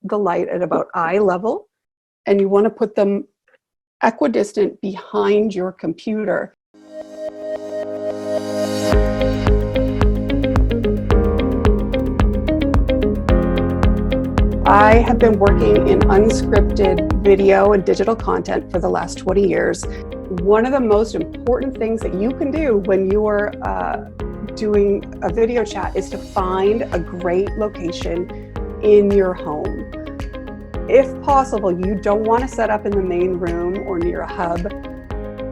the light at about eye level, and you want to put them equidistant behind your computer. I have been working in unscripted video and digital content for the last 20 years. One of the most important things that you can do when you are doing a video chat is to find a great location in your home. If possible, you don't want to set up in the main room or near a hub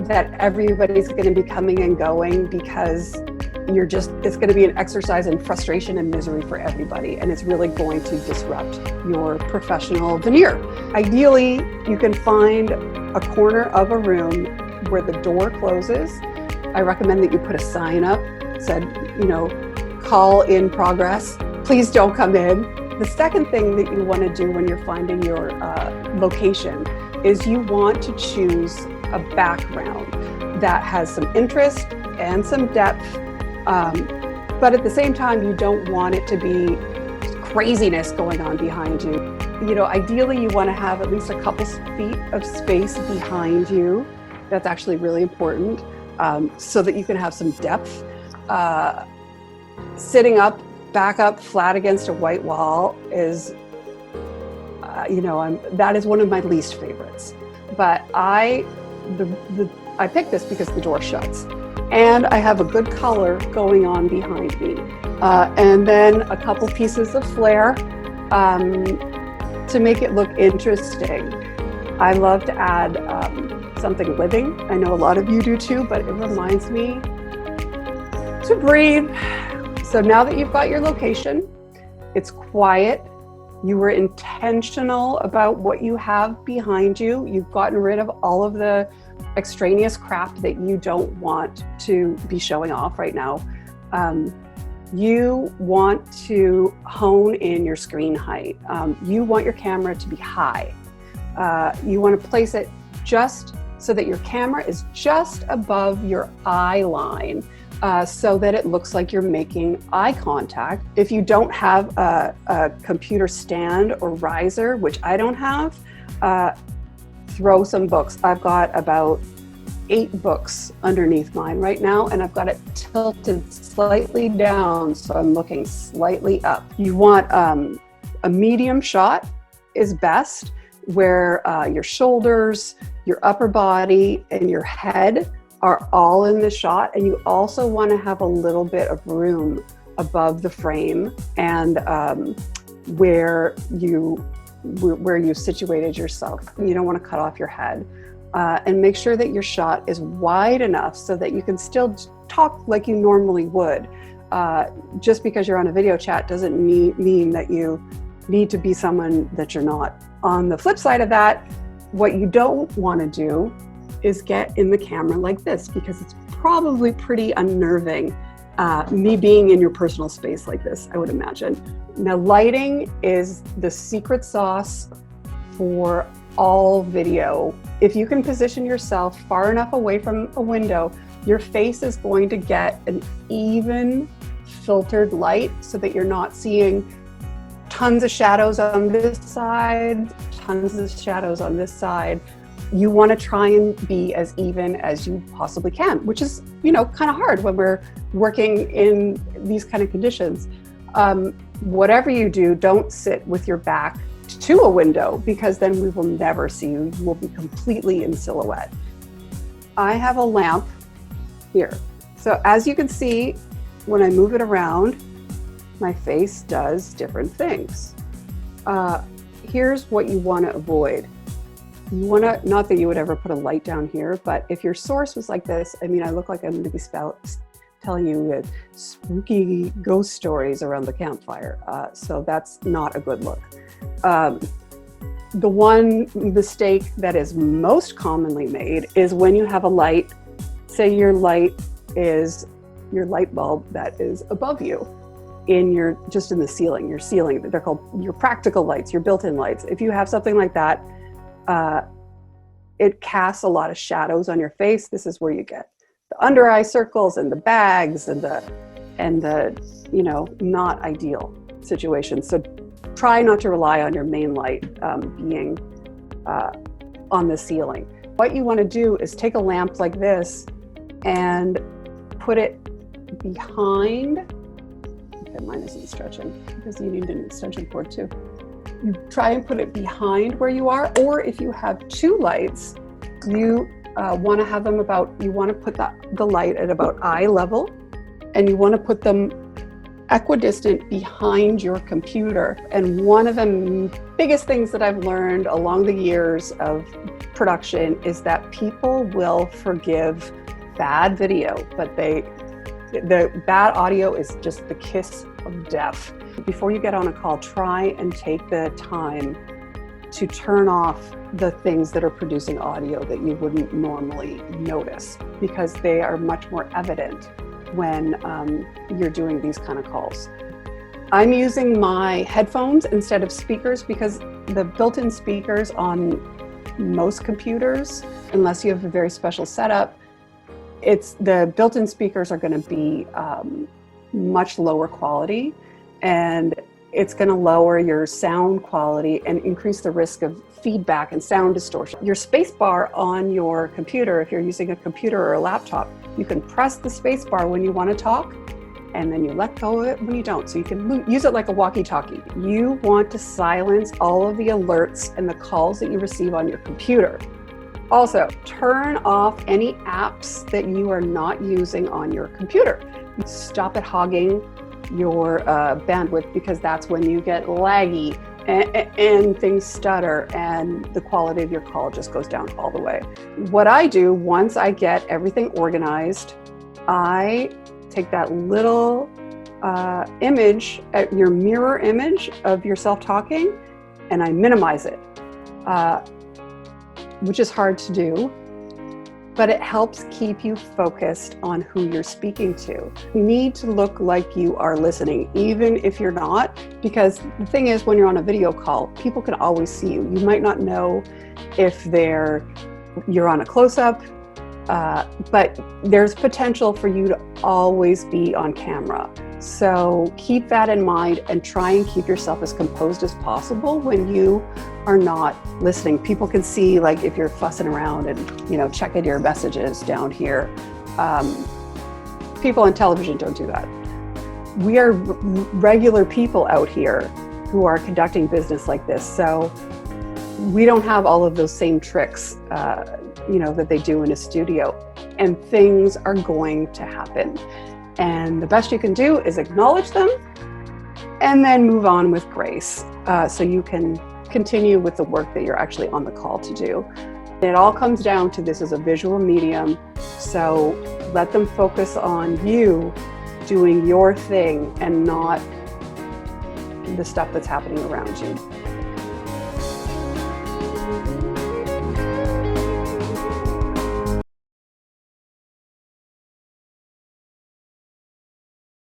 that everybody's going to be coming and going, because it's going to be an exercise in frustration and misery for everybody, and it's really going to disrupt your professional veneer. Ideally, you can find a corner of a room where the door closes. I recommend that you put a sign up that said, call in progress, please don't come in. The second thing that you want to do when you're finding your location is you want to choose a background that has some interest and some depth. But at the same time, you don't want it to be craziness going on behind you. Ideally, you want to have at least a couple feet of space behind you. That's actually really important, so that you can have some depth. Sitting up, back up, flat against a white wall is, that is one of my least favorites. But I picked this because the door shuts. And I have a good color going on behind me. And then a couple pieces of flair to make it look interesting. I love to add something living. I know a lot of you do too, but it reminds me to breathe. So now that you've got your location, it's quiet, you were intentional about what you have behind you, you've gotten rid of all of the extraneous crap that you don't want to be showing off right now. You want to hone in your screen height. You want your camera to be high. You want to place it just so that your camera is just above your eye line, so that it looks like you're making eye contact. If you don't have a computer stand or riser, which I don't have, throw some books. I've got about 8 books underneath mine right now, and I've got it tilted slightly down, so I'm looking slightly up. You want a medium shot is best, where your shoulders, your upper body, and your head are all in the shot, and you also want to have a little bit of room above the frame and where you situated yourself. You don't want to cut off your head, and make sure that your shot is wide enough so that you can still talk like you normally would. Just because you're on a video chat doesn't mean that you need to be someone that you're not. On the flip side of that, what you don't want to do is get in the camera like this, because it's probably pretty unnerving, me being in your personal space like this, I would imagine. Now, lighting is the secret sauce for all video. If you can position yourself far enough away from a window, your face is going to get an even filtered light so that you're not seeing tons of shadows on this side, tons of shadows on this side. You want to try and be as even as you possibly can, which is, kind of hard when we're working in these kind of conditions. Whatever you do, don't sit with your back to a window, because then we will never see you. You will be completely in silhouette. I have a lamp here. So as you can see, when I move it around, my face does different things. Here's what you want to avoid. You want to, not that you would ever put a light down here, but if your source was like this, I look like I'm going to be telling you spooky ghost stories around the campfire. So that's not a good look. The one mistake that is most commonly made is when you have a light, say your light is your light bulb that is above you just in the ceiling, your ceiling. They're called your practical lights, your built-in lights. If you have something like that, it casts a lot of shadows on your face. This is where you get the under eye circles and the bags and the not ideal situation. So try not to rely on your main light being on the ceiling. What you want to do is take a lamp like this and put it behind. Okay, mine isn't stretching because you need an extension cord too. You try and put it behind where you are, or if you have two lights, you want to have them you want to put the light at about eye level, and you want to put them equidistant behind your computer. And one of the biggest things that I've learned along the years of production is that people will forgive bad video, but the bad audio is just the kiss of death. Before you get on a call, try and take the time to turn off the things that are producing audio that you wouldn't normally notice, because they are much more evident when you're doing these kind of calls. I'm using my headphones instead of speakers because the built-in speakers on most computers, unless you have a very special setup, the built-in speakers are going to be much lower quality, and it's going to lower your sound quality and increase the risk of feedback and sound distortion. Your space bar on your computer, if you're using a computer or a laptop, you can press the space bar when you want to talk, and then you let go of it when you don't. So you can use it like a walkie-talkie. You want to silence all of the alerts and the calls that you receive on your computer. Also, turn off any apps that you are not using on your computer. Stop it hogging your bandwidth, because that's when you get laggy and things stutter and the quality of your call just goes down all the way. What I do, once I get everything organized, I take that little image, your mirror image of yourself talking, and I minimize it, which is hard to do, but it helps keep you focused on who you're speaking to. You need to look like you are listening, even if you're not, because the thing is, when you're on a video call, people can always see you. You might not know if you're on a close-up, but there's potential for you to always be on camera. So keep that in mind and try and keep yourself as composed as possible when you are not listening. People can see, like, if you're fussing around and, checking your messages down here. People on television don't do that. We are regular people out here who are conducting business like this. So we don't have all of those same tricks, that they do in a studio, and things are going to happen. And the best you can do is acknowledge them and then move on with grace, so you can continue with the work that you're actually on the call to do. It all comes down to, this is a visual medium, so let them focus on you doing your thing and not the stuff that's happening around you.